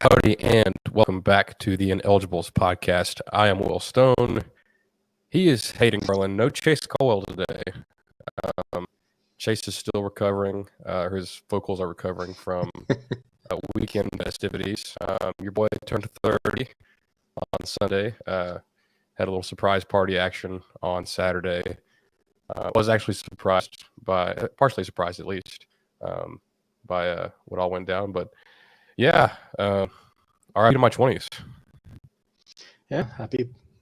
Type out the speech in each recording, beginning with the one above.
Howdy, and welcome back to the Ineligibles podcast. I am Will Stone. He is Hayden Garland. No Chase Colwell today. Chase is still recovering. His vocals are recovering from weekend festivities. Your boy turned 30 on Sunday. Had a little surprise party action on Saturday. Was actually partially surprised at least, by what all went down. But yeah, all right, to my 20s. Yeah,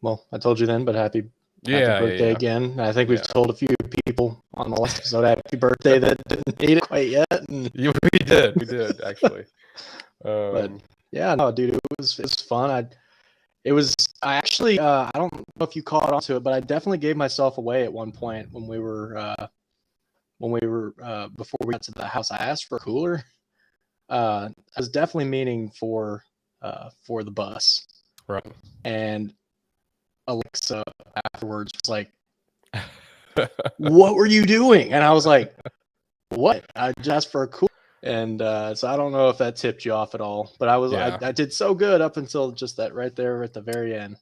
well, I told you then, but happy Yeah, birthday yeah. again. I think we've told a few people on the last episode happy birthday that didn't hate it quite yet. And... Yeah, we did actually. But yeah, no, dude, it was fun. I don't know if you caught on to it, but I definitely gave myself away at one point when we were before we got to the house. I asked for a cooler. I was definitely meaning for the bus. Right. And Alexa afterwards was like, "What were you doing?" And I was like, "What? I just asked for a cooler." And so I don't know if that tipped you off at all, but I did so good up until just that right there at the very end.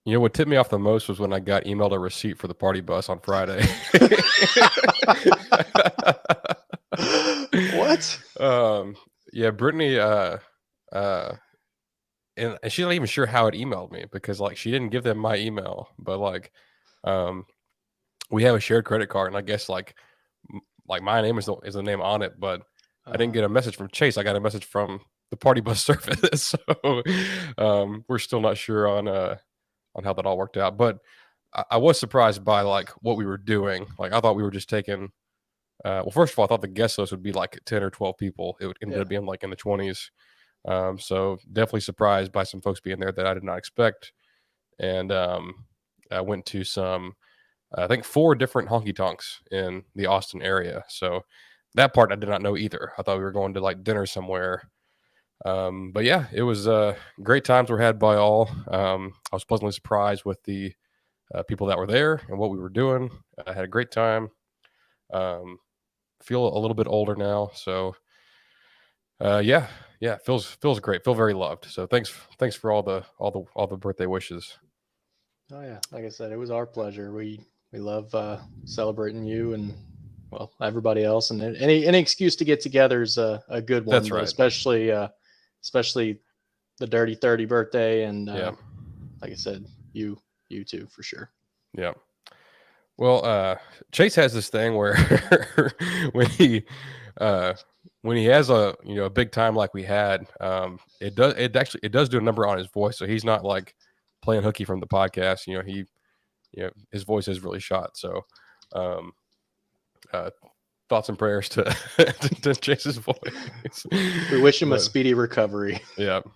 You know what tipped me off the most was when I got emailed a receipt for the party bus on Friday. What? Yeah, Brittany, and she's not even sure how it emailed me because like she didn't give them my email, but like, we have a shared credit card, and I guess like my name is the name on it, but I didn't get a message from Chase. I got a message from the party bus service, so we're still not sure on how that all worked out. But I was surprised by like what we were doing. Like I thought we were just taking. Well, first of all, I thought the guest list would be like 10 or 12 people. It ended up being like in the 20s. So definitely surprised by some folks being there that I did not expect. And I went to some, I think 4 different honky tonks in the Austin area. So that part I did not know either. I thought we were going to like dinner somewhere. But yeah, it was great times were had by all. I was pleasantly surprised with the people that were there and what we were doing. I had a great time. Feel a little bit older now, so yeah, feels great. Feel very loved. So thanks for all the birthday wishes. Oh yeah, like I said, it was our pleasure. We love celebrating you and well everybody else, and any excuse to get together is a good one. That's right. Especially the Dirty 30 birthday, and yeah, like I said, you too for sure. Yeah. Well, Chase has this thing where when he has a big time like we had, it does do a number on his voice. So he's not like playing hooky from the podcast. His voice is really shot. So thoughts and prayers to to Chase's voice. We wish him a speedy recovery. Yep.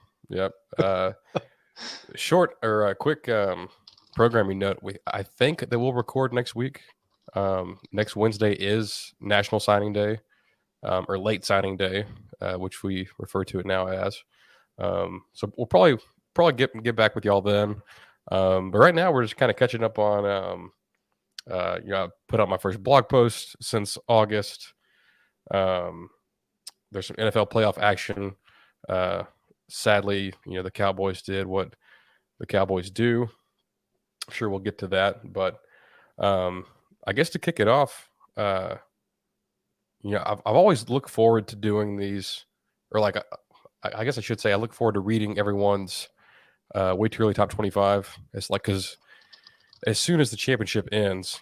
Short or quick programming note: I think that we'll record next week. Next Wednesday is National Signing Day, or Late Signing Day, which we refer to it now as. So we'll probably get back with y'all then. But right now we're just kind of catching up on. I put out my first blog post since August. There's some NFL playoff action. Sadly, the Cowboys did what the Cowboys do. I'm sure we'll get to that, but I guess to kick it off, I've always looked forward to doing these, or like I guess I should say I look forward to reading everyone's way too early top 25. It's like because as soon as the championship ends,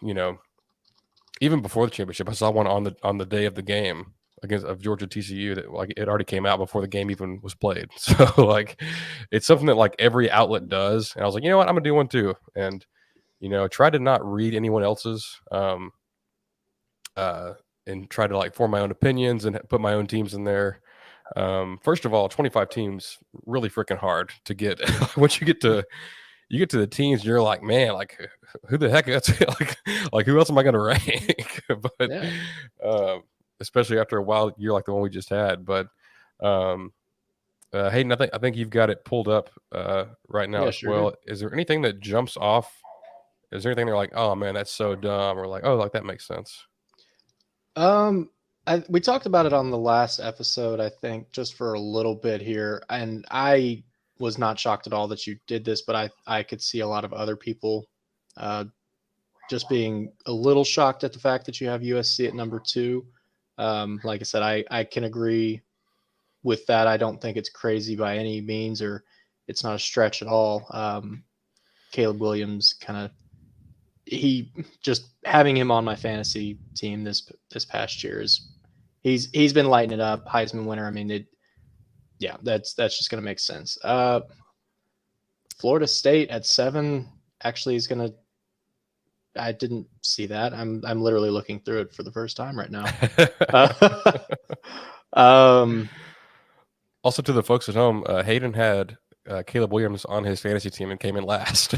even before the championship, I saw one on the day of the game of Georgia TCU that like it already came out before the game even was played. So like it's something that like every outlet does, and I was like, you know what, I'm gonna do one too, and try to not read anyone else's, and try to like form my own opinions and put my own teams in there. First of all, 25 teams really freaking hard to get. Once you get to the teams, you're like, man, like who the heck? That's like who else am I gonna rank? But especially after a wild year like the one we just had. But Hayden, I think you've got it pulled up right now as well. Is there anything that jumps off? Is there anything they're like, oh man, that's so dumb, or like, oh, like that makes sense? we talked about it on the last episode, I think, just for a little bit here, and I was not shocked at all that you did this, but I could see a lot of other people just being a little shocked at the fact that you have USC at number 2. Like I said, I can agree with that. I don't think it's crazy by any means, or it's not a stretch at all. Caleb Williams he just having him on my fantasy team this past year is he's been lighting it up. Heisman winner. I mean, that's just gonna make sense. Florida State at 7 actually is gonna. I didn't see that. I'm literally looking through it for the first time right now. Also, to the folks at home, Hayden had Caleb Williams on his fantasy team and came in last.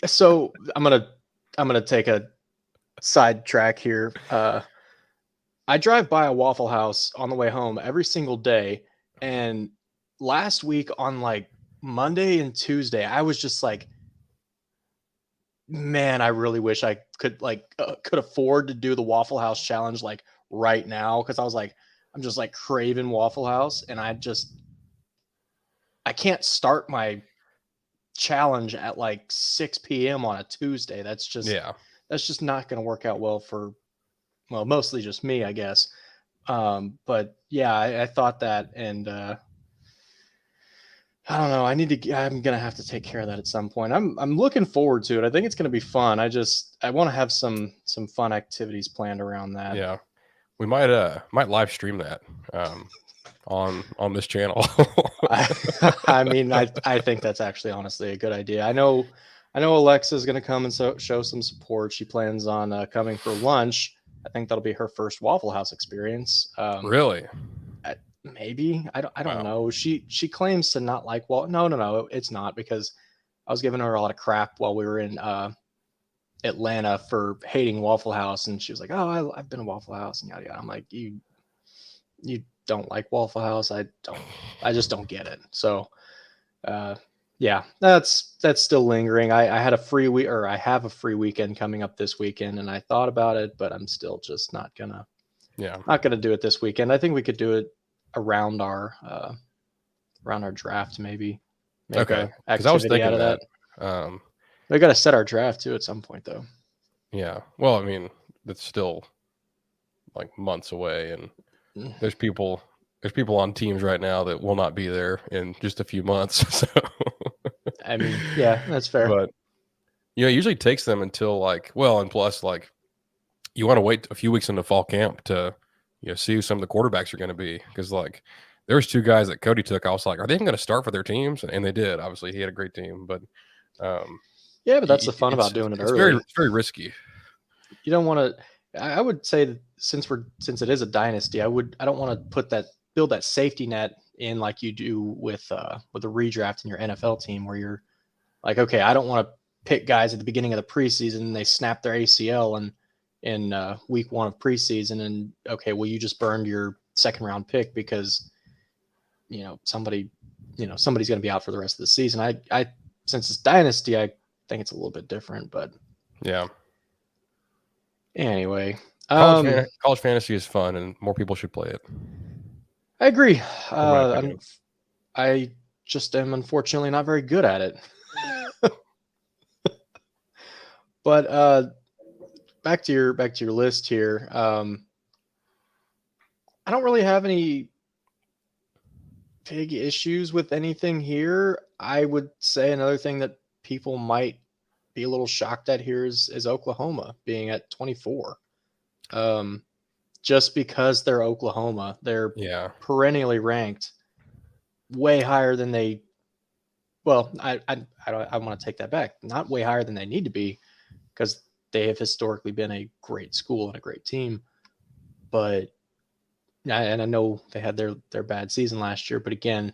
So I'm gonna take a side track here. I drive by a Waffle House on the way home every single day, and last week on like Monday and Tuesday, I was just like, man, I really wish I could afford to do the Waffle House challenge like right now, because I was like, I'm just like craving Waffle House, and I can't start my challenge at like 6 p.m. on a Tuesday. That's just not going to work out well for, well, mostly just me, I guess. But yeah, I thought that, and I don't know. I'm going to have to take care of that at some point. I'm looking forward to it. I think it's going to be fun. I want to have some fun activities planned around that. Yeah. We might live stream that on this channel. I mean, I think that's actually honestly a good idea. I know Alexa is going to come and show some support. She plans on coming for lunch. I think that'll be her first Waffle House experience. Really? Maybe. I don't know. She claims to not like No, it's not, because I was giving her a lot of crap while we were in Atlanta for hating Waffle House, and she was like, "Oh, I've been to Waffle House and yada yada." I'm like, you don't like Waffle House? I just don't get it. So, yeah, that's still lingering. I had a free week, or I have a free weekend coming up this weekend, and I thought about it, but I'm still just not gonna do it this weekend. I think we could do it around our draft, maybe. Okay, because I was thinking out of that. We got to set our draft too at some point, though. Yeah. Well, I mean, that's still like months away, and there's people on teams right now that will not be there in just a few months. So I mean, yeah, that's fair. But it usually takes them until and plus you want to wait a few weeks into fall camp to see who some of the quarterbacks are going to be, because there was 2 guys that Cody took. I was like, are they even going to start for their teams? And they did. Obviously, he had a great team, but yeah, but that's the fun about doing it early. It's very risky. You don't want to. I would say that since it is a dynasty, I don't want to build that safety net in like you do with a redraft in your NFL team, where you're like, okay, I don't want to pick guys at the beginning of the preseason and they snap their ACL in week 1 of preseason, and okay, well, you just burned your 2nd round pick because somebody's going to be out for the rest of the season. I since it's dynasty, I think it's a little bit different, but yeah. Anyway, college fantasy is fun, and more people should play it. I agree. I just am unfortunately not very good at it. But back to your list here. I don't really have any big issues with anything here. I would say another thing that people might be a little shocked at here is Oklahoma being at 24. Just because they're Oklahoma, they're perennially ranked way higher than they. Well, I want to take that back. Not way higher than they need to be, because they have historically been a great school and a great team. But and I know they had their bad season last year, but again,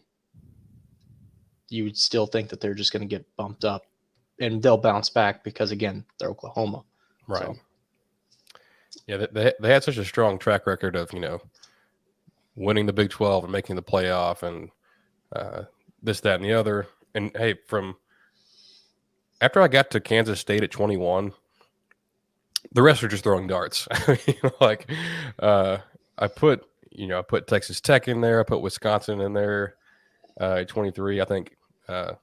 you would still think that they're just going to get bumped up, and they'll bounce back because, again, they're Oklahoma. Right. So. Yeah, they had such a strong track record of, winning the Big 12 and making the playoff and this, that, and the other. And, hey, from after I got to Kansas State at 21, the rest are just throwing darts. Like I put Texas Tech in there. I put Wisconsin in there. 23. I think the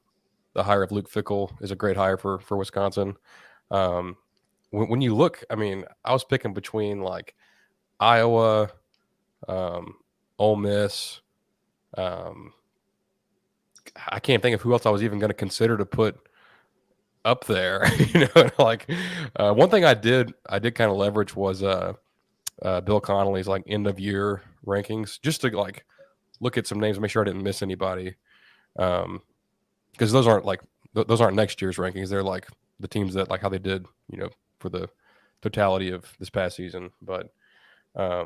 hire of Luke Fickell is a great hire for Wisconsin. When you look, I mean, I was picking between like Iowa, Ole Miss. I can't think of who else I was even going to consider to put up there. Like one thing I did kind of leverage was Bill Connolly's like end of year rankings, just to like look at some names, make sure I didn't miss anybody. Because those aren't like those aren't next year's rankings. They're like the teams that like how they did, for the totality of this past season. But I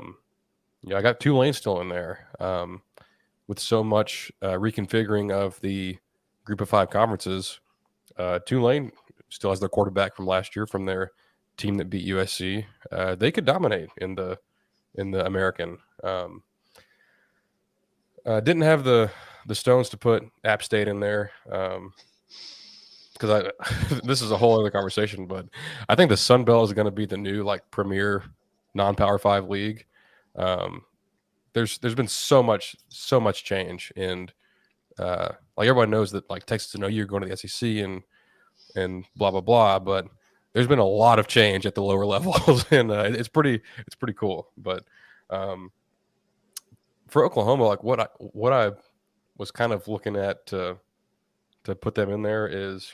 got Tulane still in there. With so much reconfiguring of the Group of Five conferences, Tulane still has their quarterback from last year from their team that beat USC. They could dominate in the American. Didn't have the stones to put App State in there because this is a whole other conversation. But I think the Sun Belt is going to be the new like premier non-Power 5 league. There's been so much change, and like everyone knows that like Texas and OU are going to the SEC and blah blah blah, but there's been a lot of change at the lower levels, and it's pretty cool. But for Oklahoma, like what I was kind of looking at to put them in there is,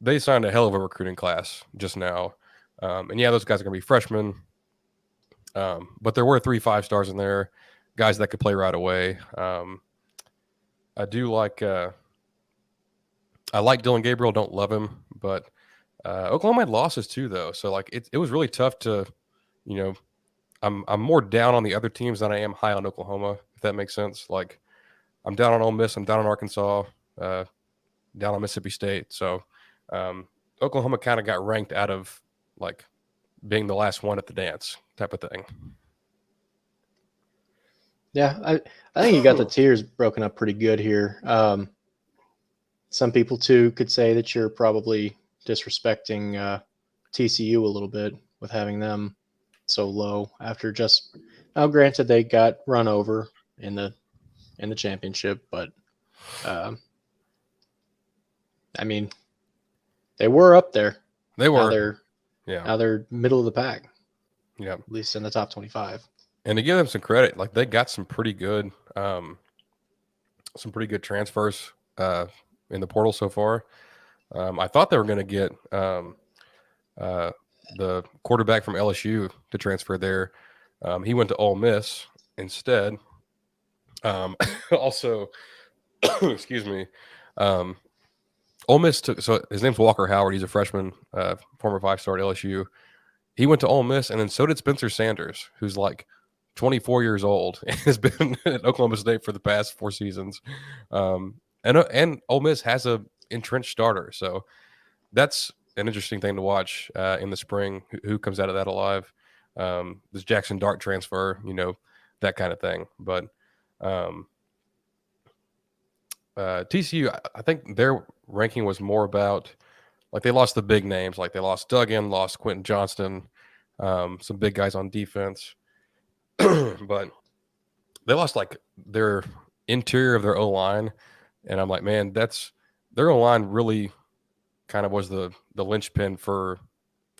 they signed a hell of a recruiting class just now, and yeah, those guys are going to be freshmen. But there were 3 5-stars in there, guys that could play right away. I do like I like Dylan Gabriel. Don't love him, but Oklahoma had losses too, though. So like it was really tough to, I'm more down on the other teams than I am high on Oklahoma, if that makes sense. Like I'm down on Ole Miss, I'm down on Arkansas, down on Mississippi State. So Oklahoma kind of got ranked out of like being the last one at the dance type of thing. Yeah, I think you got the tiers broken up pretty good here. Some people too could say that you're probably disrespecting TCU a little bit with having them so low after just now. Granted, they got run over in the championship, but I mean, they were up there. They were. Now they're middle of the pack. Yeah, at least in the top 25. And to give them some credit, like they got some pretty good transfers in the portal so far. I thought they were going to get the quarterback from LSU to transfer there. He went to Ole Miss instead. Also, excuse me. Ole Miss took, so his name's Walker Howard. He's a freshman, former 5-star at LSU. He went to Ole Miss, and then so did Spencer Sanders, who's like 24 years old and has been at Oklahoma State for the past 4 seasons. And Ole Miss has a entrenched starter, so that's an interesting thing to watch in the spring. Who comes out of that alive? This Jackson Dart transfer, that kind of thing. But TCU, I think their ranking was more about like they lost the big names, like they lost Duggan, lost Quentin Johnston, some big guys on defense, but they lost like their interior of their O-line, and I'm like, man, that's their O-line really kind of was the linchpin for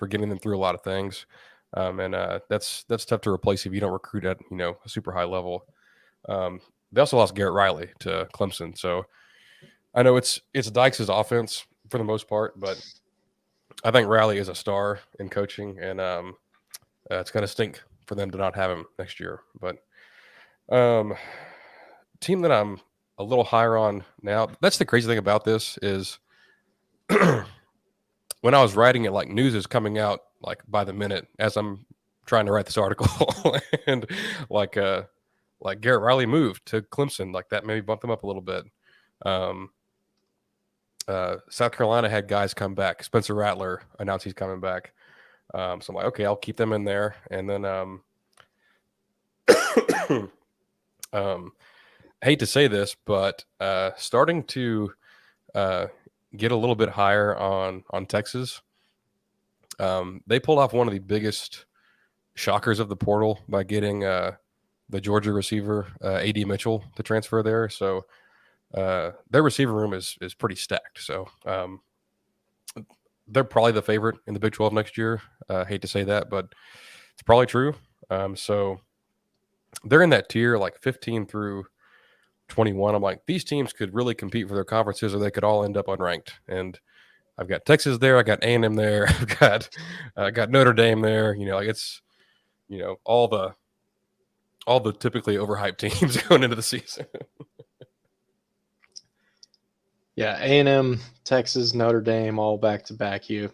getting them through a lot of things, and that's tough to replace if you don't recruit at a super high level. They also lost Garrett Riley to Clemson, so I know it's Dykes' offense for the most part, but I think Riley is a star in coaching, and it's going to stink for them to not have him next year. But team that I'm a little higher on now, that's the crazy thing about this is when I was writing it, like news is coming out like by the minute as I'm trying to write this article, and like Garrett Riley moved to Clemson, like that maybe bumped them up a little bit. South Carolina had guys come back. Spencer Rattler announced he's coming back. So I'm like, okay, I'll keep them in there. And then hate to say this, but starting to get a little bit higher on Texas. They pulled off one of the biggest shockers of the portal by getting the Georgia receiver A.D. Mitchell to transfer there. So their receiver room is pretty stacked. So they're probably the favorite in the Big 12 next year. Hate to say that, but it's probably true. So they're in that tier like 15 through 21. I'm like, these teams could really compete for their conferences, or they could all end up unranked. And I've got Texas there, I got A&M there, I've got Notre Dame there. You know, like it's all the typically overhyped teams going into the season. Yeah, A&M, Texas, Notre Dame, all back to back. You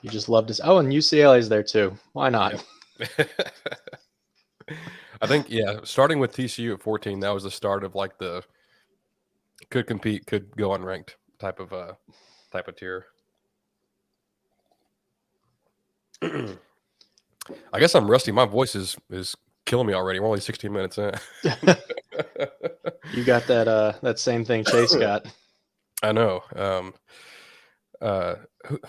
just love to. Oh, and UCLA's there too. Why not? Yep. I think starting with TCU at 14, that was the start of like the could compete, could go unranked type of tier. I guess I'm rusty. My voice is killing me already. We're only 16 minutes in. You got that same thing Chase got. I know. There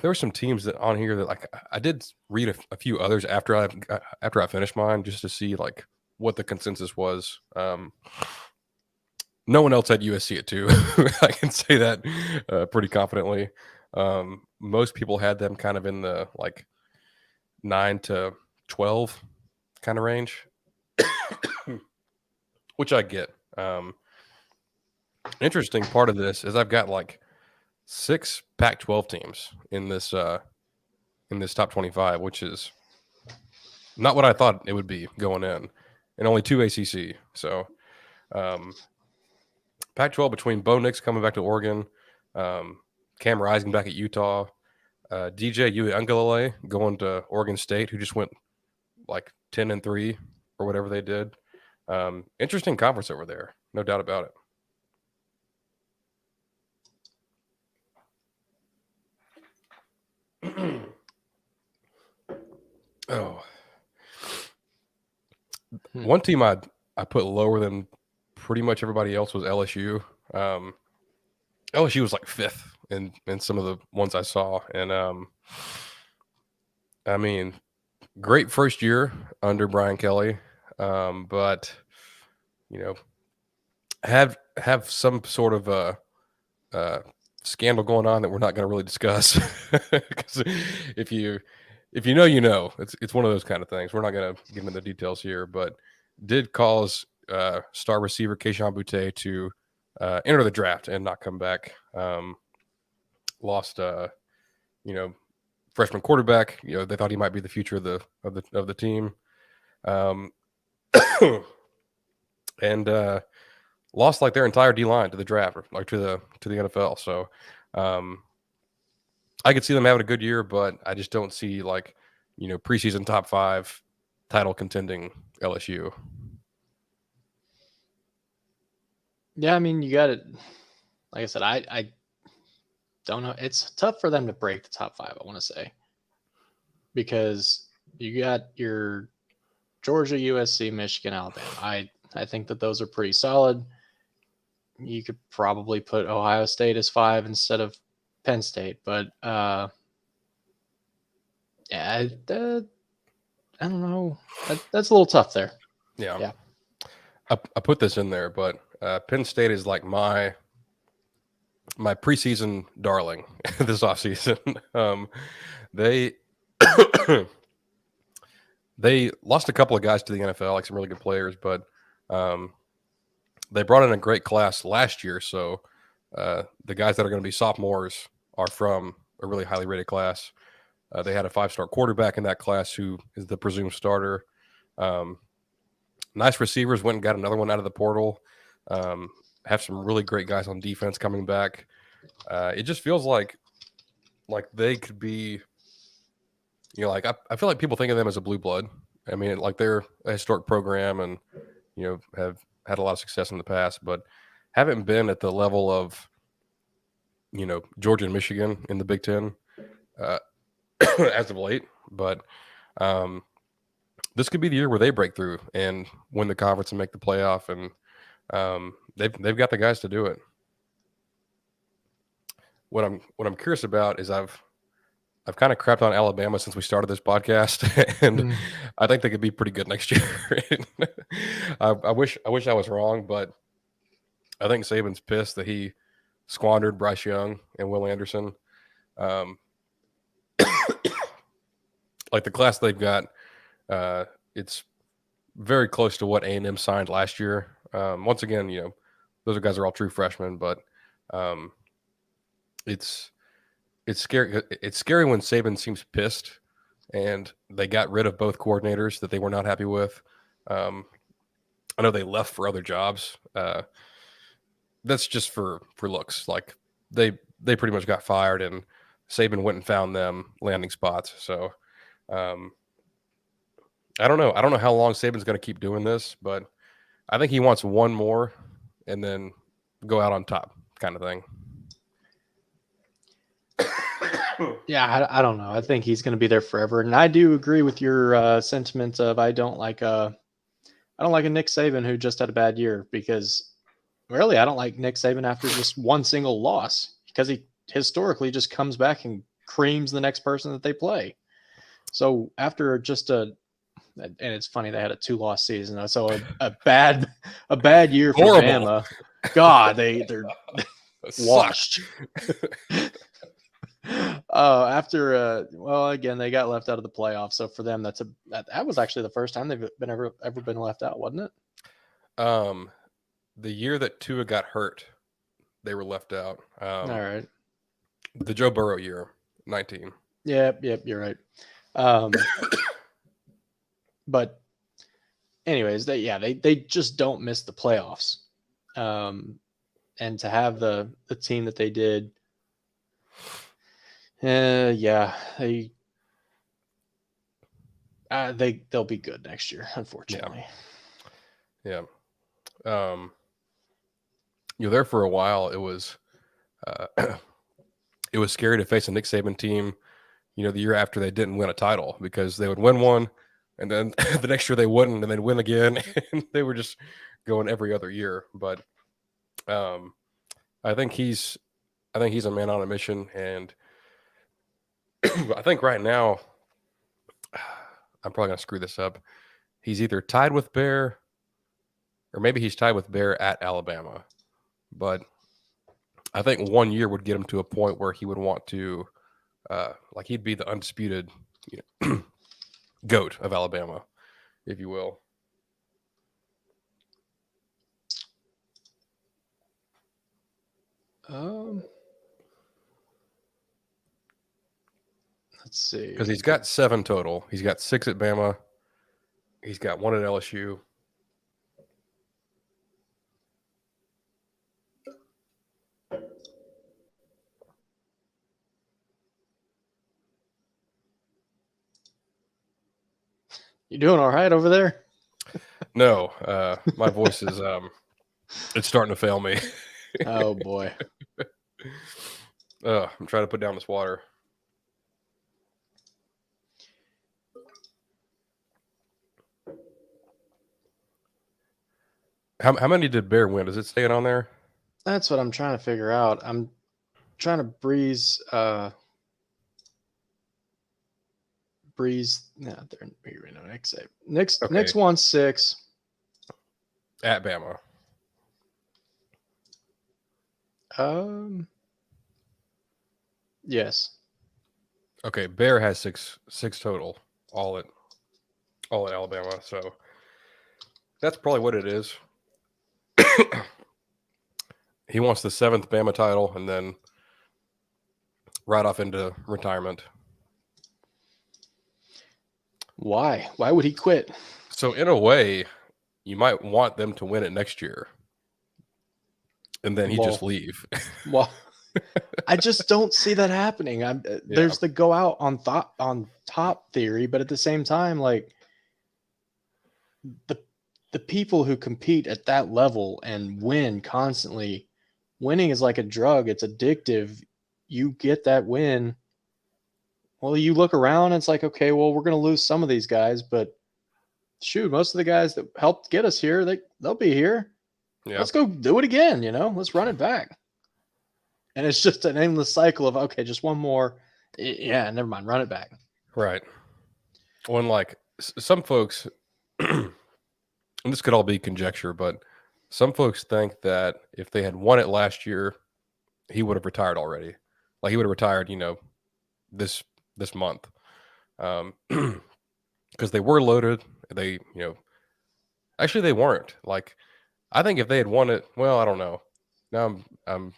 were some teams that on here that like I did read a few others after I finished mine just to see like what the consensus was. No one else had USC at 2. I can say that pretty confidently. Most people had them kind of in the like 9 to 12 kind of range, which I get. Interesting part of this is I've got like 6 Pac-12 teams in this top 25, which is not what I thought it would be going in, and only 2 ACC. So Pac-12 between Bo Nix coming back to Oregon, Cam Rising back at Utah, DJ Uiagalelei going to Oregon State, who just went like 10-3 or whatever they did. Interesting conference over there, no doubt about it. Oh, one team I put lower than pretty much everybody else was LSU. LSU was like 5th in some of the ones I saw, and I mean, great first year under Brian Kelly, but have some sort of a scandal going on that we're not going to really discuss. Because if you know, it's one of those kind of things. We're not going to get into the details here, but did cause star receiver Kayshon Boutte to enter the draft and not come back. Lost freshman quarterback. They thought he might be the future of the team. And lost like their entire D line to the draft, like to the NFL. So I could see them having a good year, but I just don't see like preseason top 5 title contending LSU. Yeah, I mean, you got it. Like I said, I don't know. It's tough for them to break the top 5, I want to say, because you got your Georgia, USC, Michigan, Alabama. I think that those are pretty solid. You could probably put Ohio State as 5 instead of Penn State, but yeah, I don't know. That's a little tough there. Yeah. I put this in there, but Penn State is like my preseason darling this offseason. They lost a couple of guys to the NFL, like some really good players, but they brought in a great class last year. So the guys that are going to be sophomores are from a really highly rated class. They had a 5-star quarterback in that class who is the presumed starter. Nice receivers, went and got another one out of the portal. Have some really great guys on defense coming back. It just feels like they could be, like I feel like people think of them as a blue blood. I mean, like they're a historic program and have had a lot of success in the past, but haven't been at the level of Georgia and Michigan in the Big Ten as of late. But this could be the year where they break through and win the conference and make the playoff, and they've got the guys to do it. What I'm curious about is I've I've kind of crapped on Alabama since we started this podcast, and Mm. I think they could be pretty good next year. I wish I was wrong, but I think Saban's pissed that he squandered Bryce Young and Will Anderson. Um, like the class they've got, it's very close to what A&M signed last year. Once again, those guys are all true freshmen, but it's scary. It's scary when Saban seems pissed, and they got rid of both coordinators that they were not happy with. I know they left for other jobs. That's just for looks. Like they pretty much got fired, and Saban went and found them landing spots. So I don't know. I don't know how long Saban's going to keep doing this, but I think he wants one more and then go out on top, kind of thing. Yeah, I don't know. I think he's going to be there forever, and I do agree with your sentiment of I don't like a Nick Saban who just had a bad year, because really I don't like Nick Saban after just one single loss, because he historically just comes back and creams the next person that they play. So after just and it's funny they had a 2-loss season, so a bad year for Horrible. Bama. God, they're washed. Again, they got left out of the playoffs, so for them that was actually the first time they've ever been left out, wasn't it? The year that Tua got hurt, they were left out. All right. The Joe Burrow year, 19. Yep, you're right. But anyways, they just don't miss the playoffs. And to have the team that they did, they'll be good next year, unfortunately. Yeah. You're there for a while. It was it was scary to face a Nick Saban team, the year after they didn't win a title, because they would win one and then the next year they wouldn't, and they'd win again, and they were just going every other year. But I think he's a man on a mission, and I think right now, I'm probably gonna screw this up. He's either tied with Bear, or maybe he's tied with Bear at Alabama. But I think 1 year would get him to a point where he would want to, he'd be the undisputed GOAT of Alabama, if you will. Let's see. Because he's got 7 total. He's got 6 at Bama. He's got 1 at LSU. You doing all right over there? No, my voice is it's starting to fail me. Oh boy. I'm trying to put down this water. How many did Bear win? Does it say it on there? That's what I'm trying to figure out. I'm trying to breeze. Nick's won 6 at Bama. Yes. Okay, Bear has 6 total, all at Alabama. So that's probably what it is. He wants the 7th Bama title and then right off into retirement. Why? Why would he quit? So in a way, you might want them to win it next year, and then he just leave. Well, I just don't see that happening. There's the go out on top theory, but at the same time, like the people who compete at that level and win constantly, winning is like a drug. It's addictive. You get that win. Well, you look around and it's like, okay, well, we're going to lose some of these guys, but shoot, most of the guys that helped get us here, they'll be here. Yeah. Let's go do it again. Let's run it back. And it's just an endless cycle of, okay, just one more. Yeah, never mind. Run it back. Right. When like some folks, and this could all be conjecture, but some folks think that if they had won it last year, he would have retired already. Like he would have retired, this month, because they were loaded. They, actually they weren't. Like I think if they had won it, well, I don't know. Now I'm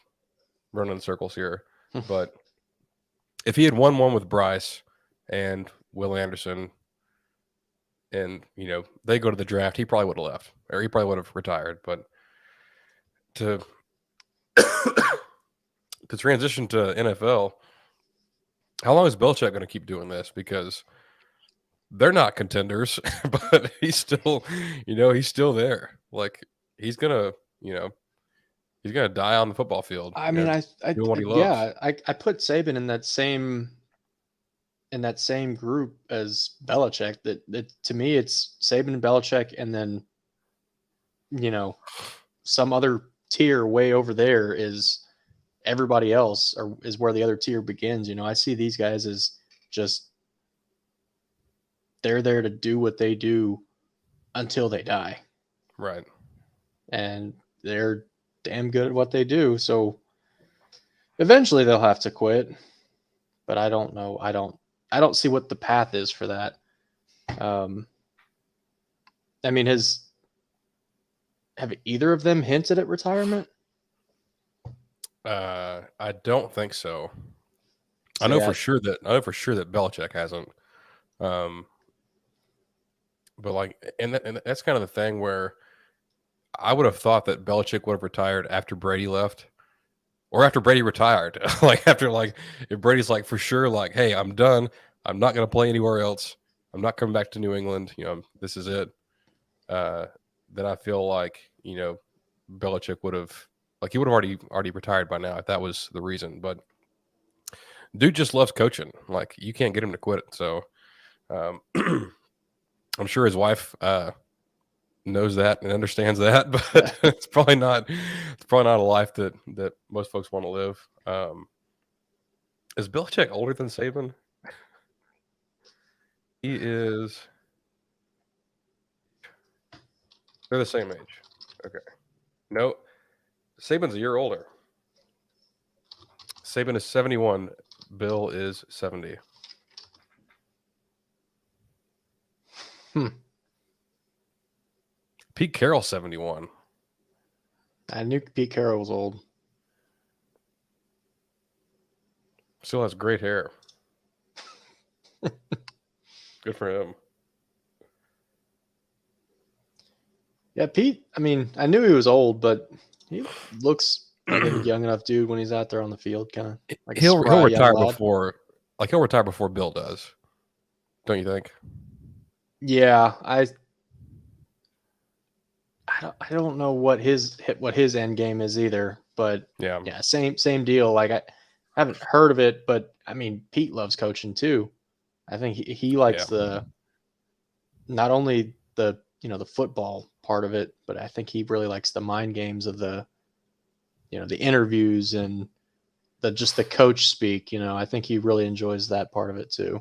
running in circles here, but if he had won one with Bryce and Will Anderson, and they go to the draft, he probably would have left, or he probably would have retired. But to to transition to NFL, how long is Belichick going to keep doing this? Because they're not contenders, but he's still, he's still there. Like he's gonna, he's gonna die on the football field. I mean, doing what he loves. yeah, I put Saban in that same group as Belichick. That to me, it's Saban and Belichick, and then some other tier way over there is everybody else, or is where the other tier begins. I see these guys as just they're there to do what they do until they die, Right. and they're damn good at what they do. So eventually they'll have to quit, but I don't know. I don't see what the path is for that. I mean, have either of them hinted at retirement? I don't think so. So I know yeah, for sure that Belichick hasn't. But like, and that's kind of the thing where I would have thought that Belichick would have retired after Brady left, or after Brady retired. Like after if Brady's like for sure, like, hey, I'm done. I'm not going to play anywhere else. I'm not coming back to New England. This is it. Then I feel like Belichick would have he would have already retired by now if that was the reason. But dude just loves coaching. Like you can't get him to quit. So I'm sure his wife knows that and understands that, but it's probably not a life that most folks want to live. Is Belichick older than Saban? He is. They're the same age. Okay. No, Saban's a year older. Saban is 71. Bill is 70. Pete Carroll 71. I knew Pete Carroll was old. Still has great hair. Good for him. Yeah, Pete. I mean, I knew he was old, but he looks like a young enough dude when he's out there on the field, kind of like he'll retire before, he'll retire before Bill does. Don't you think? Yeah, I don't know what his end game is either, but yeah, same deal. Like I haven't heard of it, but I mean, Pete loves coaching too. I think he likes not only the the football part of it, but I think he really likes the mind games of the the interviews and the coach speak. I think he really enjoys that part of it too.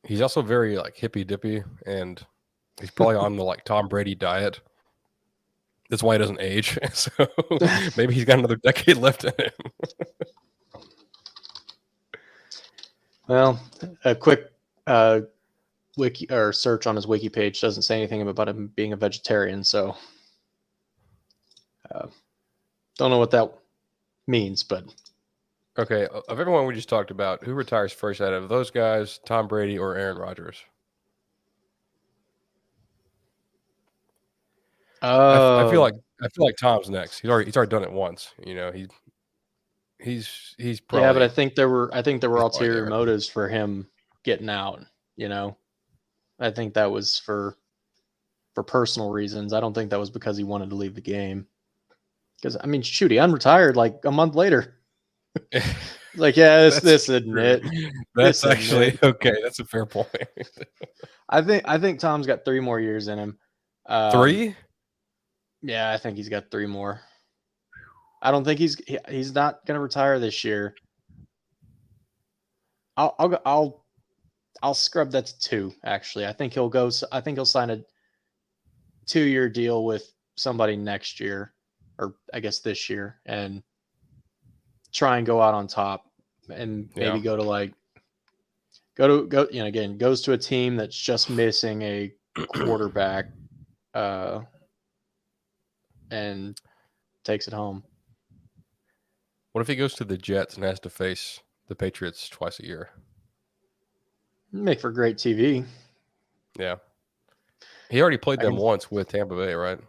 He's also very hippy dippy, and he's probably on the Tom Brady diet. That's why he doesn't age. So maybe he's got another decade left in him. Well, a quick wiki or search on his wiki page doesn't say anything about him being a vegetarian, so don't know what that means. But okay, of everyone we just talked about, who retires first out of those guys, Tom Brady or Aaron Rodgers? I feel like Tom's next. He's already done it once. He's probably, yeah, but I think there were ulterior motives for him getting out. I think that was for personal reasons. I don't think that was because he wanted to leave the game. Because I mean, shoot, he unretired like a month later. This isn't it. That's actually okay. That's a fair point. I think Tom's got 3 more years in him. 3? Yeah, I think he's got 3 more. I don't think he's not going to retire this year. I'll scrub that to 2. Actually, I think he'll go. I think he'll sign a 2-year deal with somebody next year, or I guess this year, and try and go out on top, and maybe go to again, goes to a team that's just missing a quarterback, and takes it home. What if he goes to the Jets and has to face the Patriots twice a year? Make for great TV. Yeah. He already played them once with Tampa Bay, right?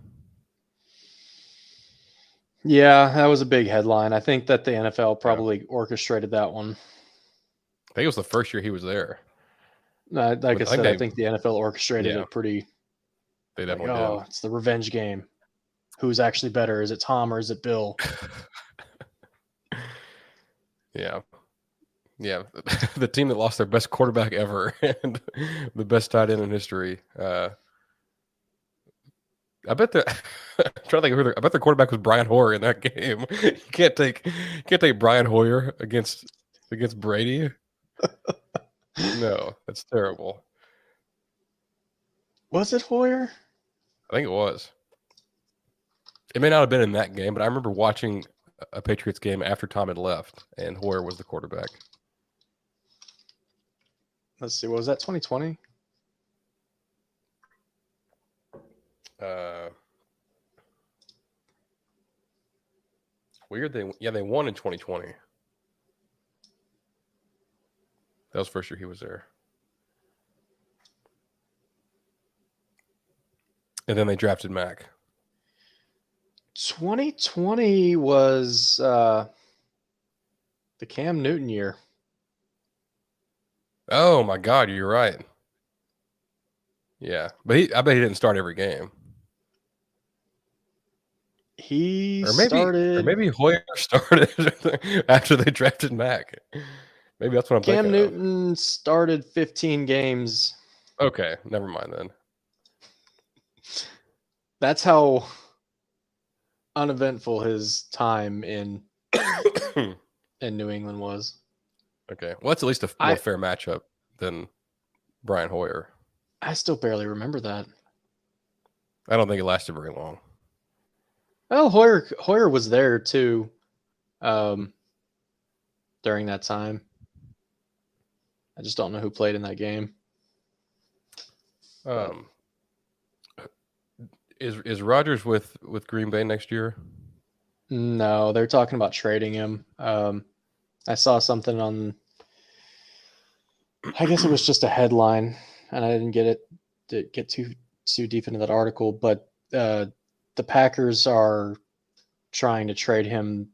Yeah, that was a big headline. I think that the NFL probably orchestrated that one. I think it was the first year he was there. Like I said, I think the NFL orchestrated it pretty. They definitely did. It's the revenge game. Who's actually better? Is it Tom or is it Bill? Yeah. Yeah. The team that lost their best quarterback ever and the best tight end in history. I bet I'm trying to think I bet their quarterback was Brian Hoyer in that game. You can't take Brian Hoyer against Brady. No, that's terrible. Was it Hoyer? I think it was. It may not have been in that game, but I remember watching a Patriots game after Tom had left, and Hoyer was the quarterback. Let's see. Was that 2020? Weird. They won in 2020. That was the first year he was there. And then they drafted Mac. 2020 was the Cam Newton year. Oh my God, you're right. Yeah, but I bet he didn't start every game. Or maybe Hoyer started after they drafted Mac. Maybe that's what I'm thinking. Cam Newton started 15 games. Okay, never mind then. That's how uneventful his time in New England was. Okay, well, that's at least a more fair matchup than Brian Hoyer. I still barely remember that. I don't think it lasted very long. Well, Hoyer was there too during that time. I just don't know who played in that game. Is Rodgers with Green Bay next year? No, they're talking about trading him. I saw something on, I guess it was just a headline, and I didn't get too deep into that article, but the Packers are trying to trade him,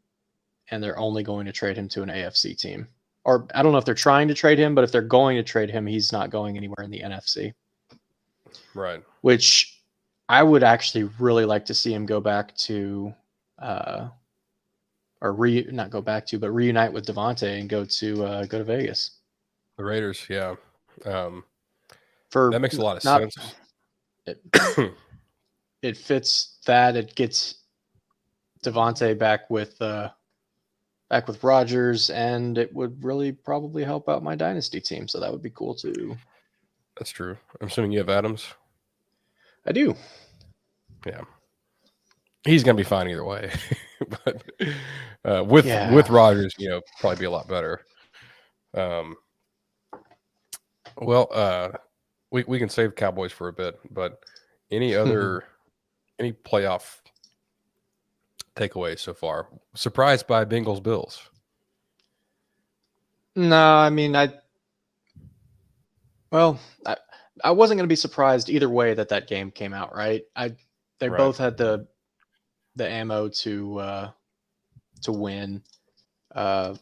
and they're only going to trade him to an AFC team. Or I don't know if they're trying to trade him, but if they're going to trade him, he's not going anywhere in the NFC. Right. Which I would actually really like to see him go back to, not go back to, but reunite with Devontae and go to Vegas. The Raiders, yeah. That makes a lot of sense. It fits that. It gets Devontae back with Rodgers, and it would really probably help out my dynasty team. So that would be cool too. That's true. I'm assuming you have Adams. I do. Yeah. He's gonna be fine either way. But with Rodgers, probably be a lot better. We can save Cowboys for a bit, but any other any playoff takeaways so far? Surprised by Bengals Bills? No, I mean I wasn't going to be surprised either way that game came out, right? They both had the ammo to win. I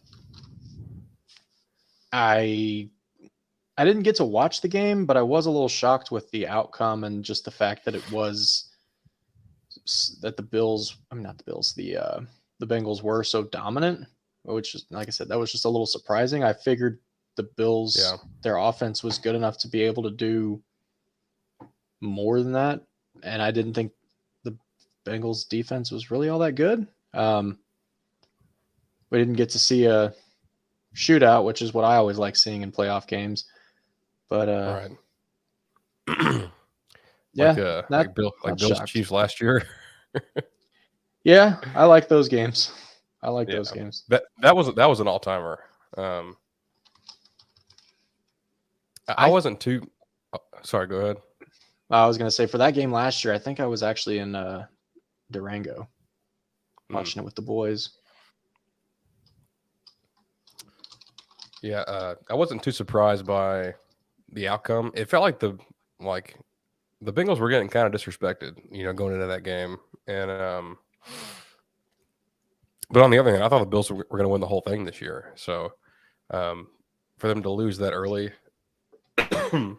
didn't get to watch the game, but I was a little shocked with the outcome and just the fact that it was that the Bengals were so dominant, which is, like I said, that was just a little surprising. I figured the Bills, their offense was good enough to be able to do more than that, and I didn't think the Bengals defense was really all that good. We didn't get to see a shootout, which is what I always like seeing in playoff games. But Right. yeah, like Bill's shocked. Chiefs last year. Yeah, I like those games. I like Yeah. those games. That was an all-timer. I wasn't too sorry, go ahead. I was gonna say for that game last year, I think I was actually in Durango watching it with the boys. Yeah, I wasn't too surprised by the outcome. It felt like the Bengals were getting kind of disrespected, going into that game. And but on the other hand, I thought the Bills were going to win the whole thing this year. So for them to lose that early, I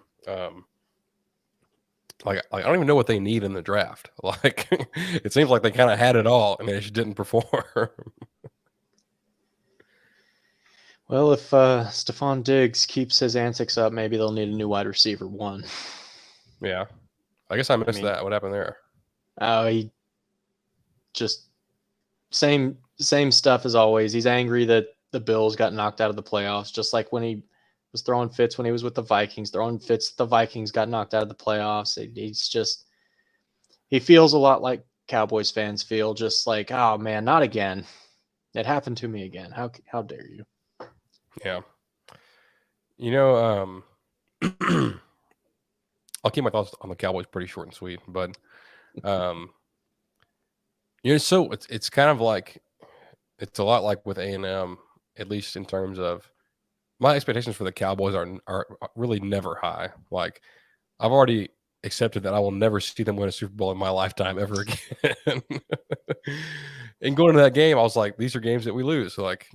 don't even know what they need in the draft. Like it seems like they kind of had it all, and they just didn't perform. Well, if Stephon Diggs keeps his antics up, maybe they'll need a new wide receiver one. Yeah, I guess I missed that. What happened there? He just same stuff as always. He's angry that the Bills got knocked out of the playoffs, just like when he was throwing fits when he was with the Vikings, throwing fits the Vikings got knocked out of the playoffs. He feels a lot like Cowboys fans feel, just like, oh man, not again. It happened to me again. How dare you? Yeah. I'll keep my thoughts on the Cowboys pretty short and sweet, but so it's kind of like it's a lot like with A&M, at least in terms of my expectations for the Cowboys are really never high. Like I've already accepted that I will never see them win a Super Bowl in my lifetime ever again. And going into that game, I was like, these are games that we lose. So like,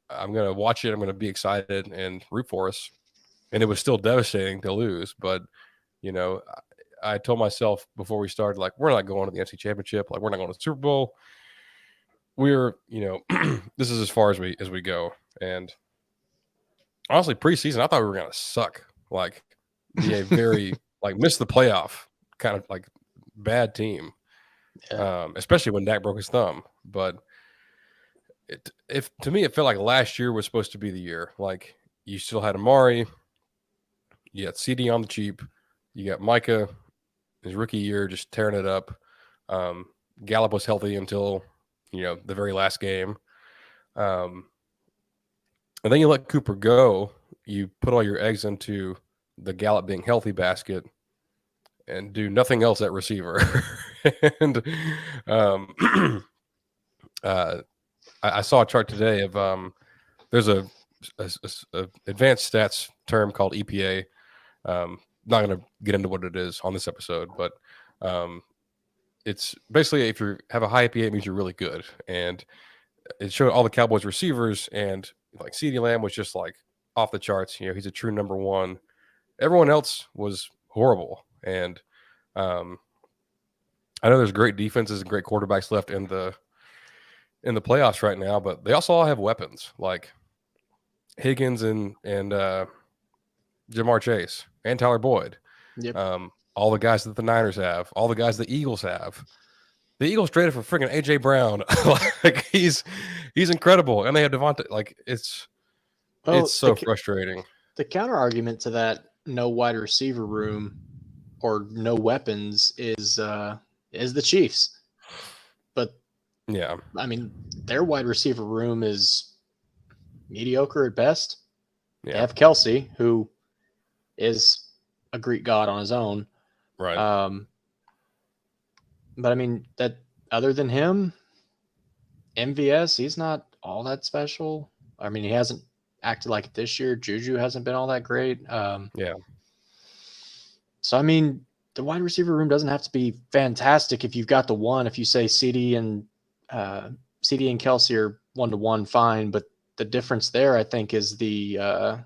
I'm gonna watch it, I'm gonna be excited and root for us. And it was still devastating to lose, but I told myself before we started, like, we're not going to the NFC Championship, like we're not going to the Super Bowl. We're, this is as far as we go. And honestly, preseason, I thought we were gonna suck, like be a very like miss the playoff kind of like bad team, especially when Dak broke his thumb. But if to me, it felt like last year was supposed to be the year. Like you still had Amari, you got CD on the cheap, you got Micah, his rookie year, just tearing it up. Gallup was healthy until the very last game. And then you let Cooper go. You put all your eggs into the Gallup being healthy basket and do nothing else at receiver. And I saw a chart today of there's a advanced stats term called EPA. Not going to get into what it is on this episode, but it's basically if you have a high EPA, it means you're really good. And it showed all the Cowboys receivers, and like CeeDee Lamb was just like off the charts. He's a true number one. Everyone else was horrible. And I know there's great defenses and great quarterbacks left in the playoffs right now, but they also all have weapons like Higgins and Jamar Chase and Tyler Boyd. Yep. All the guys that the Niners have, all the guys the Eagles have. The Eagles traded for freaking AJ Brown. Like he's incredible, and they have Devontae. Like it's so frustrating. The counter argument to that no wide receiver room or no weapons is the Chiefs. But yeah, I mean their wide receiver room is mediocre at best. Yeah. They have Kelsey, who is a Greek god on his own. Right. But I mean that other than him, MVS, he's not all that special. I mean, he hasn't acted like it this year. Juju hasn't been all that great. Yeah. So I mean, the wide receiver room doesn't have to be fantastic if you've got the one. If you say CD and Kelsey are 1-to-1, fine. But the difference there, I think, is the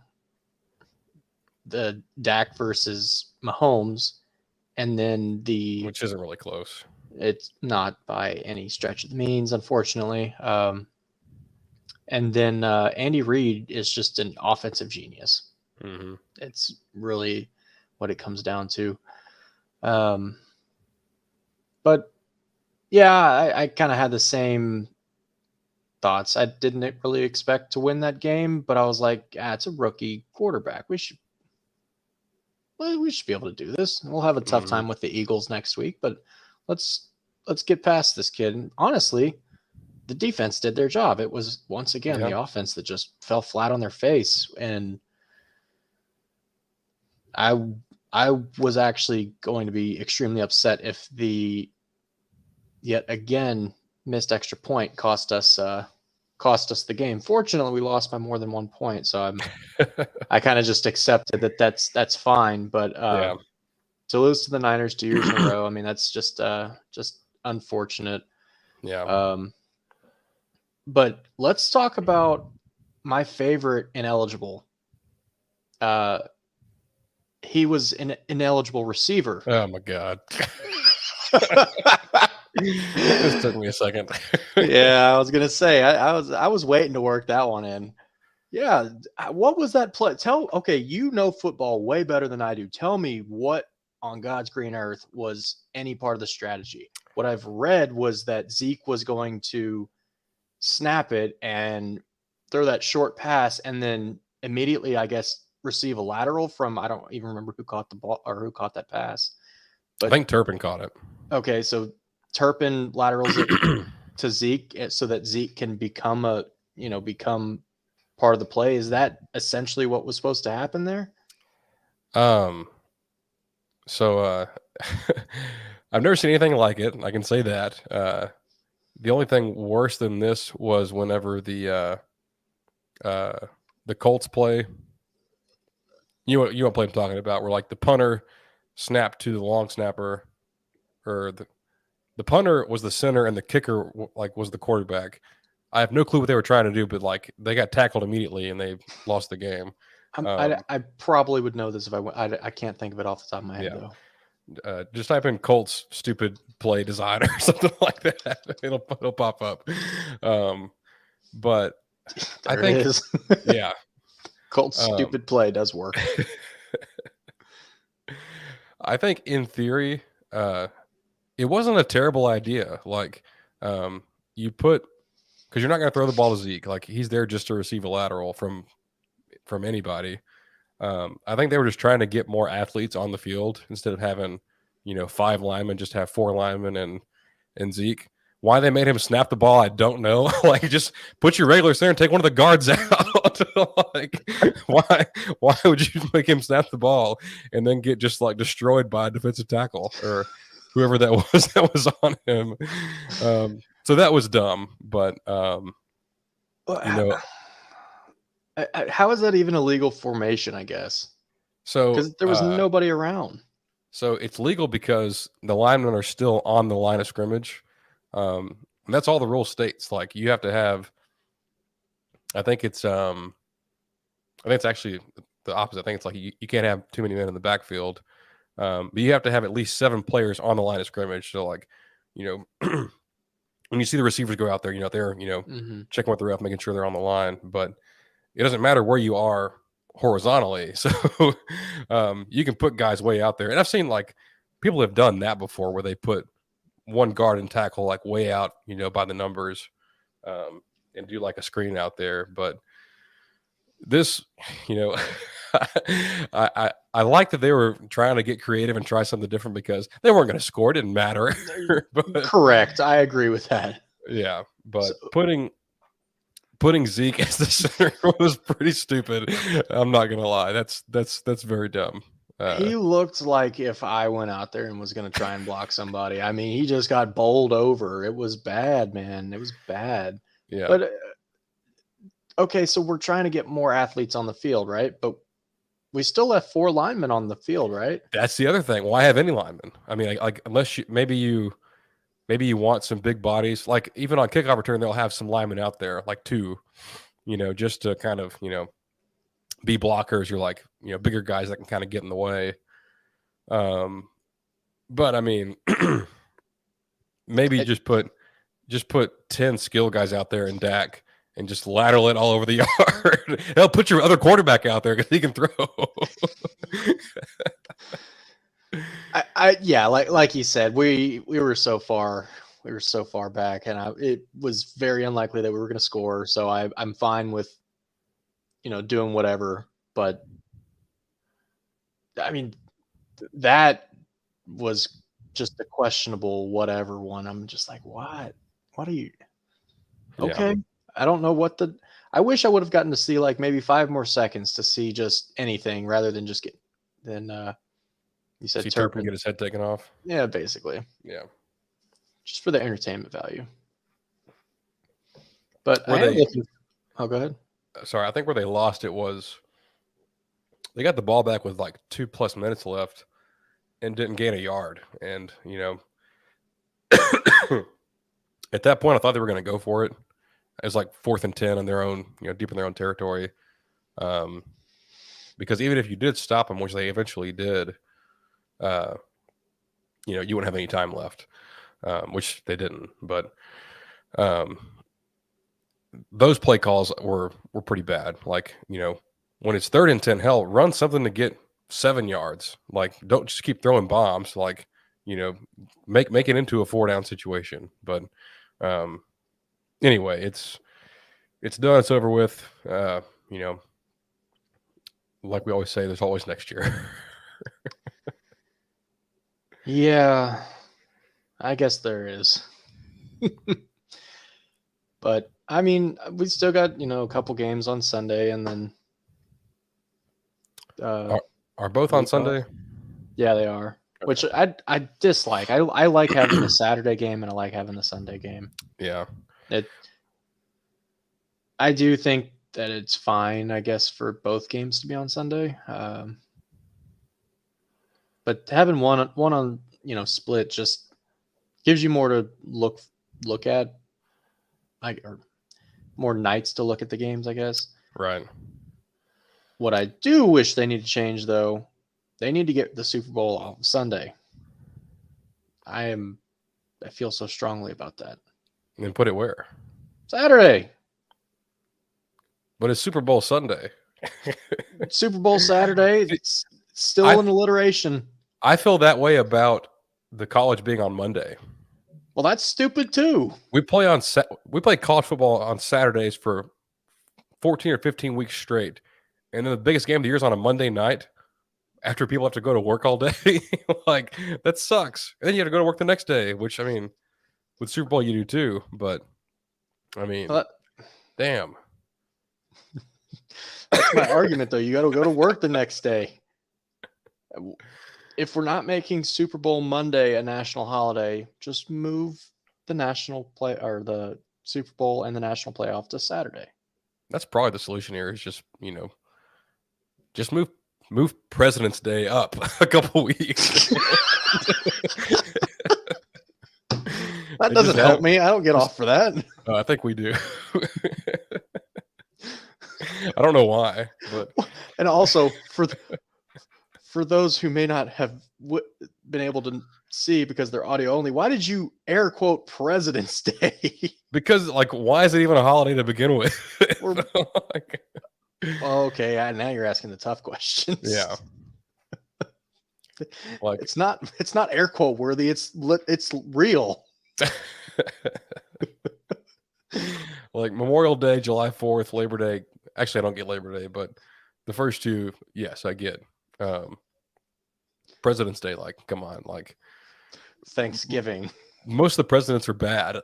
Dak versus Mahomes, and then which isn't really close. It's not by any stretch of the means, unfortunately. And then Andy Reid is just an offensive genius. Mm-hmm. It's really what it comes down to. But yeah, I kind of had the same thoughts. I didn't really expect to win that game, but I was like, it's a rookie quarterback. We should be able to do this. We'll have a tough time with the Eagles next week, but let's get past this kid. And honestly, the defense did their job. It was once again the offense that just fell flat on their face. And I was actually going to be extremely upset if the yet again missed extra point cost us the game. Fortunately, we lost by more than 1 point, so I kind of just accepted that's fine. But to lose to the Niners 2 years in a row, I mean, that's just unfortunate. Yeah. But let's talk about my favorite ineligible. He was an ineligible receiver. Oh my God. This took me a second. Yeah, I was gonna say I was waiting to work that one in. Yeah, what was that play? Okay, you know football way better than I do. Tell me what on God's green earth was any part of the strategy. What I've read was that Zeke was going to snap it and throw that short pass, and then immediately, I guess, receive a lateral from I don't even remember who caught the ball or who caught that pass. But I think Turpin caught it. Okay, so Turpin laterals it to Zeke so that Zeke can become part of the play. Is that essentially what was supposed to happen there? So I've never seen anything like it. I can say that. The only thing worse than this was whenever the Colts play. You what play I'm talking about? Where like the punter snapped to the long snapper, or the punter was the center and the kicker like was the quarterback. I have no clue what they were trying to do, but like they got tackled immediately and they lost the game. I probably would know this if I can't think of it off the top of my head though. Just type in Colts stupid play design or something like that. It'll pop up. But I think it is. Yeah. Colts stupid play does work. I think in theory, it wasn't a terrible idea. Like you put, because you're not going to throw the ball to Zeke. Like he's there just to receive a lateral from anybody. I think they were just trying to get more athletes on the field instead of having, 5 linemen, just have 4 linemen and Zeke. Why they made him snap the ball, I don't know. Like, just put your regular center and take one of the guards out. Like, why would you make him snap the ball and then get just like destroyed by a defensive tackle or whoever that was on him? So that was dumb. But how is that even a legal formation? I guess so because there was nobody around. So it's legal because the linemen are still on the line of scrimmage. And that's all the rule states. Like you have to have, I think it's actually the opposite. I think it's like you can't have too many men in the backfield. But you have to have at least 7 players on the line of scrimmage. So like, when you see the receivers go out there, they're, checking with the ref, making sure they're on the line, but it doesn't matter where you are horizontally. So you can put guys way out there. And I've seen like people have done that before where they put one guard and tackle like way out, by the numbers, and do like a screen out there. But this, I like that they were trying to get creative and try something different because they weren't going to score. It didn't matter. But, correct. I agree with that. Yeah. But putting Zeke as the center was pretty stupid. I'm not going to lie. That's very dumb. He looked like if I went out there and was going to try and block somebody. I mean, he just got bowled over. It was bad, man. It was bad. Yeah. But okay, so we're trying to get more athletes on the field, right? But we still left 4 linemen on the field, right? That's the other thing. Why have any linemen? I mean, like unless you maybe you want some big bodies. Like even on kickoff return, they'll have some linemen out there, like 2, just to kind of, be blockers. You're like, bigger guys that can kind of get in the way. But I mean, maybe just put 10 skill guys out there in Dak and just lateral it all over the yard. They'll put your other quarterback out there because he can throw. Yeah, like you said, we were so far we were so far back, and it was very unlikely that we were going to score. So I'm fine with, doing whatever. But I mean, that was just a questionable whatever one. I'm just like, what? What are you? Okay. Yeah. I don't know what I wish I would have gotten to see like maybe 5 more seconds to see just anything rather than just you said See Turpin. Turpin get his head taken off. Yeah, basically. Yeah. Just for the entertainment value. But Were I am they- looking. Oh, go ahead. Sorry, I think where they lost it was they got the ball back with like 2+ minutes left and didn't gain a yard. And, at that point, I thought they were going to go for it. It was like 4th and 10 on their own, deep in their own territory. Because even if you did stop them, which they eventually did, you wouldn't have any time left, which they didn't. But those play calls were pretty bad. Like, when it's 3rd and 10, hell, run something to get 7 yards. Like, don't just keep throwing bombs. Like, make it into a 4-down situation. But anyway, it's done. It's over with. Like we always say, there's always next year. Yeah, I guess there is. But I mean, we still got a couple games on Sunday, and then Are both on week off. Sunday? Yeah, they are. Which I dislike. I like having the Saturday game, and I like having the Sunday game. Yeah. I do think that it's fine, I guess, for both games to be on Sunday. But having one on split just gives you more to look at, or more nights to look at the games, I guess. Right. What I do wish they need to change, though, they need to get the Super Bowl on Sunday. I feel so strongly about that. And then put it where? Saturday. But it's Super Bowl Sunday. Super Bowl Saturday. It's still an alliteration. I feel that way about the college being on Monday. Well, that's stupid too. We play college football on Saturdays for 14 or 15 weeks straight, and then the biggest game of the year is on a Monday night after people have to go to work all day. Like, that sucks. And then you have to go to work the next day, which, I mean, with Super Bowl you do too. But I mean, damn. That's my argument, though. You got to go to work the next day. If we're not making Super Bowl Monday a national holiday, just move the the Super Bowl and the national playoff to Saturday. That's probably the solution here. Is just just move President's Day up a couple weeks. That doesn't help me. I don't get off for that. I think we do. I don't know why, but and also for those who may not have been able to see because they're audio only, why did you air quote President's Day? Because, like, why is it even a holiday to begin with? Like, okay, now you're asking the tough questions. Yeah, like, it's not air quote worthy. It's real. Like Memorial Day, July 4th, Labor Day. Actually, I don't get Labor Day, but the first two, yes, I get. President's Day, like, come on, like Thanksgiving. Most of the presidents are bad.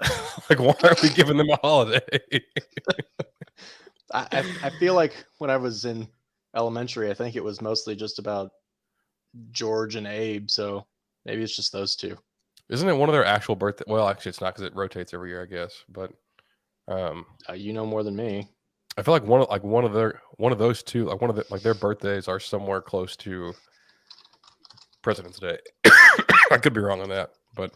Like, why are we giving them a holiday? I feel like when I was in elementary, I think it was mostly just about George and Abe. So maybe it's just those two. Isn't it one of their actual birthday? Well, actually, it's not because it rotates every year, I guess. But you know more than me. I feel like one of those two, like their birthdays are somewhere close to President's Day. I could be wrong on that, but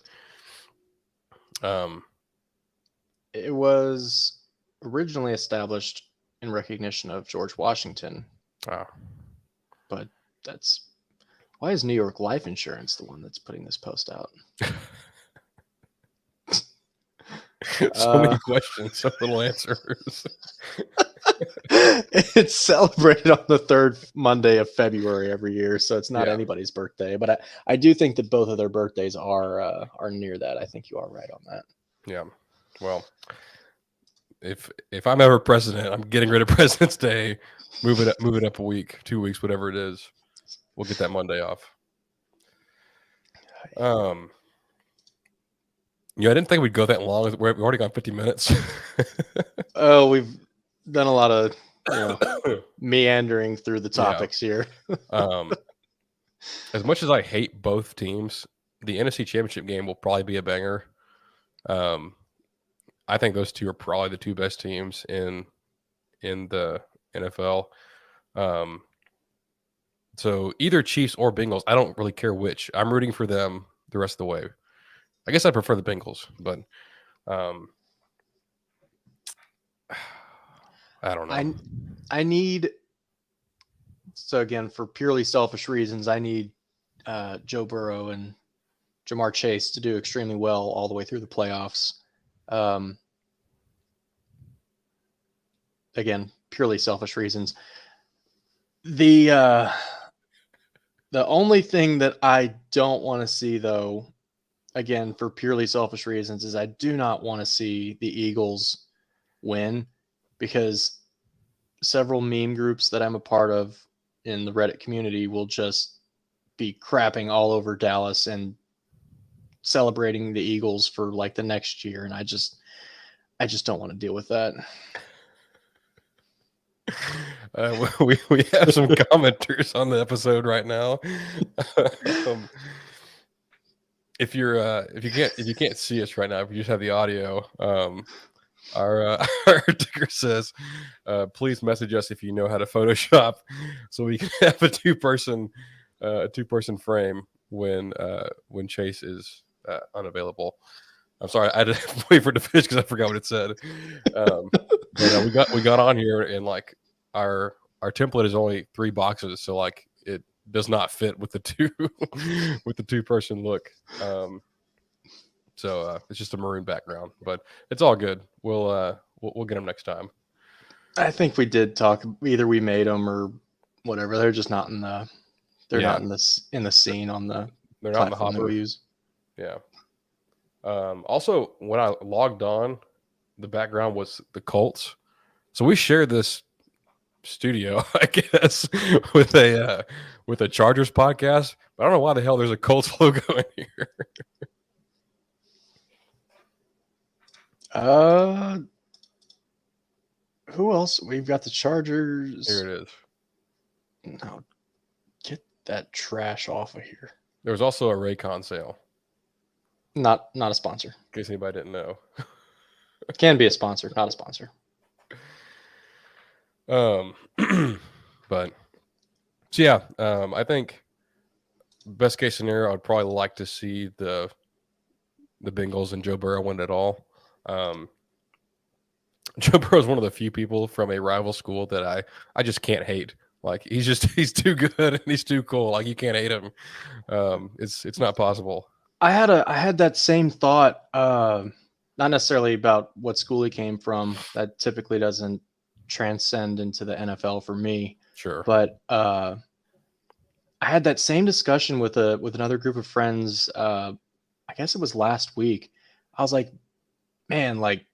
it was originally established in recognition of George Washington. But why is New York Life Insurance the one that's putting this post out? So many questions, so little answers. It's celebrated on the third Monday of February every year, so it's not Yeah. anybody's birthday. But I do think that both of their birthdays are near that. I think you are right on that. Yeah. Well, if I'm ever president, I'm getting rid of President's Day. Move it up a week, 2 weeks, whatever it is. We'll get that Monday off. Yeah, I didn't think we'd go that long. We've already gone 50 minutes. Oh, we've done a lot of meandering through the topics here. As much as I hate both teams, the NFC Championship game will probably be a banger. I think those two are probably the two best teams in the NFL. So either Chiefs or Bengals, I don't really care which. I'm rooting for them the rest of the way. I guess I prefer the Bengals, but I don't know. I need, so again, for purely selfish reasons, I need Joe Burrow and Jamar Chase to do extremely well all the way through the playoffs. Again, purely selfish reasons. The only thing that I don't want to see, though, again, for purely selfish reasons, is I do not want to see the Eagles win, because several meme groups that I'm a part of in the Reddit community will just be crapping all over Dallas and celebrating the Eagles for like the next year. And I just don't want to deal with that. We have some commenters on the episode right now. If you can't see us right now, if you just have the audio, our ticker says, please message us if you know how to Photoshop, so we can have a two-person frame when Chase is unavailable. I'm sorry, I had to wait for it to finish because I forgot what it said. But we got on here, and like our template is only 3 boxes, so like it does not fit with the two-person look. So it's just a maroon background, but it's all good. We'll get them next time. I think we did talk. Either we made them or whatever. They're just not in the. They're not in the scene on the. They're not in the hopper that we use. Yeah. Also, when I logged on, the background was the Colts. So we share this studio, I guess, with a Chargers podcast. But I don't know why the hell there's a Colts logo in here. Who else? We've got the Chargers. Here it is. No, get that trash off of here. There was also a Raycon sale. Not a sponsor. In case anybody didn't know. Can be a sponsor, not a sponsor. But so yeah, I think best case scenario, I'd probably like to see the Bengals and Joe Burrow win it all. Joe Burrow is one of the few people from a rival school that I just can't hate. Like he's too good and he's too cool. Like you can't hate him. It's not possible. I had that same thought, not necessarily about what school he came from. That typically doesn't transcend into the NFL for me. Sure. But I had that same discussion with another group of friends. I guess it was last week. I was like, man, like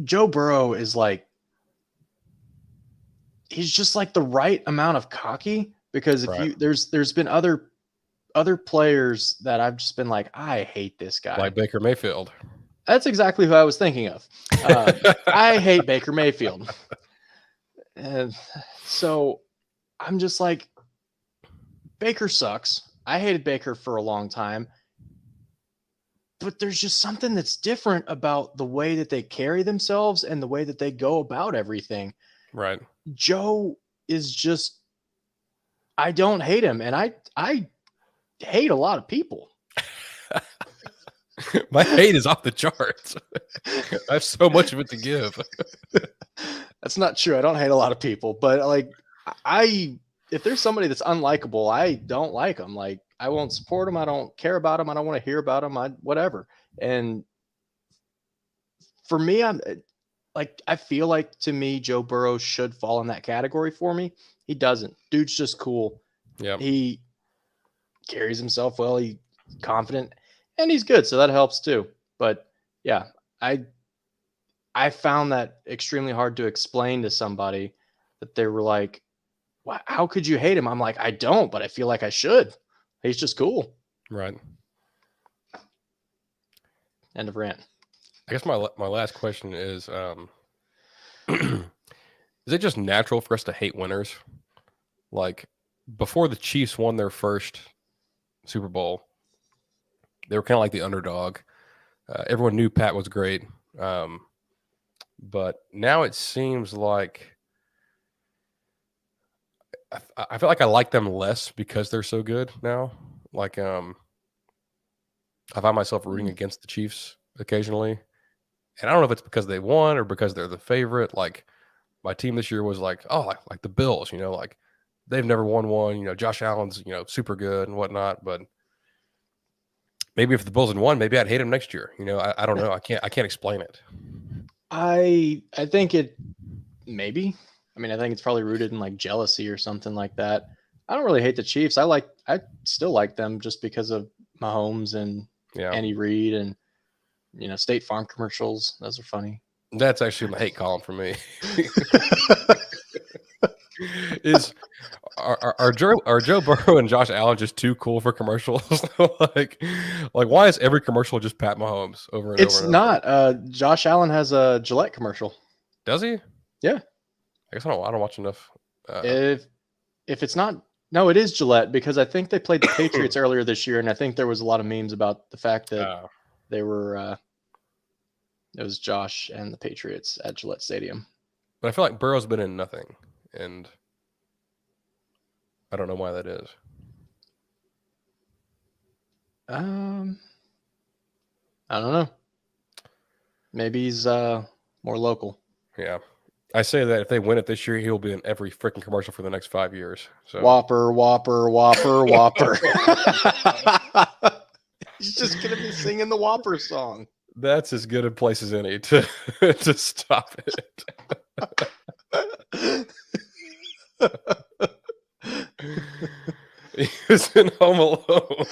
Joe Burrow is like, he's just like the right amount of cocky, because if there's been other players that I've just been like, I hate this guy. Like Baker Mayfield. That's exactly who I was thinking of. I hate Baker Mayfield. And so I'm just like, Baker sucks. I hated Baker for a long time. But there's just something that's different about the way that they carry themselves and the way that they go about everything. Right. Joe is just, I don't hate him. And I hate a lot of people. My hate is off the charts. I have so much of it to give. That's not true. I don't hate a lot of people, but like if there's somebody that's unlikable, I don't like them. Like I won't support them. I don't care about them. I don't want to hear about them. Whatever. And for me, I'm like I feel like to me, Joe Burrow should fall in that category for me. He doesn't. Dude's just cool. Yeah. He carries himself well. He's confident, and he's good, so that helps too. But yeah, I found that extremely hard to explain to somebody that they were like, how could you hate him? I'm like, I don't, but I feel like I should. He's just cool. Right. End of rant. I guess my last question is, is it just natural for us to hate winners? Like before the Chiefs won their first Super Bowl, they were kind of like the underdog. Everyone knew Pat was great. But now it seems like I feel like I like them less because they're so good now. Like, I find myself rooting against the Chiefs occasionally. And I don't know if it's because they won or because they're the favorite. Like, my team this year was like, oh, like the Bills, like they've never won one. Josh Allen's, super good and whatnot. But maybe if the Bills had won, maybe I'd hate him next year. I don't know. I can't explain it. I think it maybe. I mean, I think it's probably rooted in like jealousy or something like that. I don't really hate the Chiefs. I still like them just because of Mahomes and Andy Reid and State Farm commercials. Those are funny. That's actually the hate column for me. Are Joe Burrow and Josh Allen just too cool for commercials? like why is every commercial just Pat Mahomes over and over? It's not. Josh Allen has a Gillette commercial. Does he? Yeah. I guess I don't watch enough. If it's not, no, it is Gillette because I think they played the Patriots earlier this year, and I think there was a lot of memes about the fact that they were. It was Josh and the Patriots at Gillette Stadium. But I feel like Burrow's been in nothing, and I don't know why that is. I don't know. Maybe he's more local. Yeah. I say that if they win it this year, he'll be in every freaking commercial for the next 5 years. So. Whopper, Whopper, Whopper, Whopper. He's just going to be singing the Whopper song. That's as good a place as any to stop it. He was in Home Alone.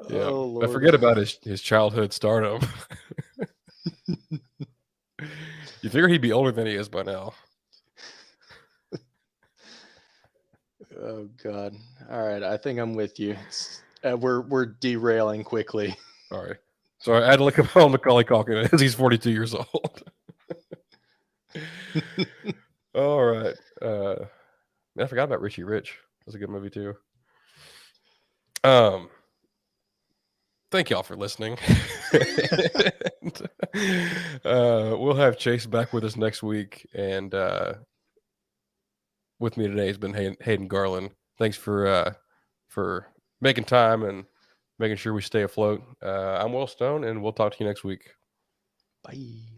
Yeah, oh, I forget about his childhood stardom. You figure he'd be older than he is by now. Oh God! All right, I think I'm with you. We're derailing quickly. Sorry, I had to look up how Macaulay Culkin is. He's 42 years old. All right. I forgot about Richie Rich. That's a good movie too. Thank y'all for listening. We'll have Chase back with us next week, and with me today has been Hayden Garland. Thanks for making time and making sure we stay afloat. I'm Will Stone, and we'll talk to you next week. Bye.